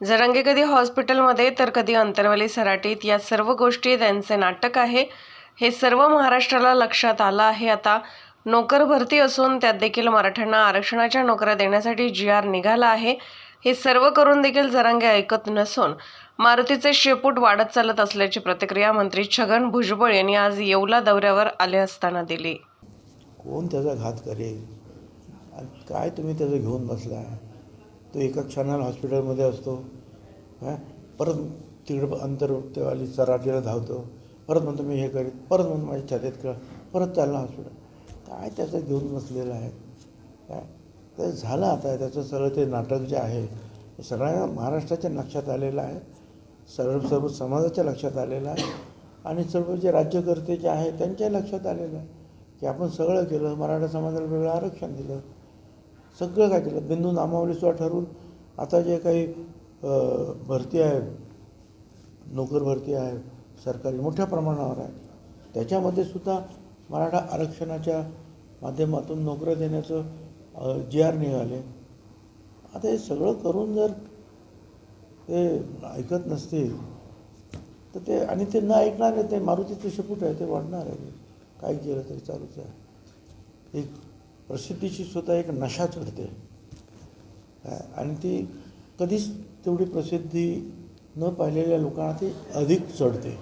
जरांगे कधी हॉस्पिटलमध्ये तर कधी अंतरवाली सराटीत, या सर्व गोष्टी त्यांचे नाटक आहे. हे सर्व महाराष्ट्राला लक्षात आलं आहे. आता नोकर भरती असून त्यात देखील मराठ्यांना आरक्षणाच्या नोकऱ्या देण्यासाठी जी.आर. निघाला आहे. हे सर्व करून देखील जरांगे ऐकत नसून मारुतीचे शेपूट वाढत चालत असल्याची प्रतिक्रिया मंत्री छगन भुजबळ यांनी आज येवला दौऱ्यावर आले असताना दिली. कोण त्याचा घात करेल आणि काय तुम्ही त्याचं घेऊन बसला? तो एका क्षणाला हॉस्पिटलमध्ये असतो, परत तिकडं अंतरवाली सराटीला धावतो, परत म्हणतो मी हे करीत, परत म्हणतो माझ्या छातीत कळ, परत चालला हॉस्पिटल. काय त्याचं घेऊन बसलेलं आहे? काय तर झालं आता त्याचं सगळं ते नाटक जे आहे हे सगळ्या महाराष्ट्राच्या लक्षात आलेलं आहे, सर्व समाजाच्या लक्षात आलेलं आहे आणि सर्व जे राज्यकर्ते जे आहे त्यांच्याही लक्षात आलेलं आहे की आपण सगळं केलं. मराठा समाजाला वेगळं आरक्षण दिलं, सगळं काय केलं. बिंदू नामावलीसुद्धा ठरवून आता जे काही भरती आहे, नोकर भरती आहे सरकारी मोठ्या प्रमाणावर आहे, त्याच्यामध्ये सुद्धा मराठा आरक्षणाच्या माध्यमातून नोकऱ्या देण्याचं जी.आर. निघाले. आता हे सगळं करून जर ते ऐकत नसतील तर ते, आणि ते न ऐकणारे ते मारुतीचं शेपूट आहे, ते वाढणार आहे. काय केलं तरी चालूच आहे. एक प्रसिद्धीची सुद्धा एक नशा चढते आणि ती कधीच तेवढी प्रसिद्धी न पाहिलेल्या लोकांना ती अधिक चढते.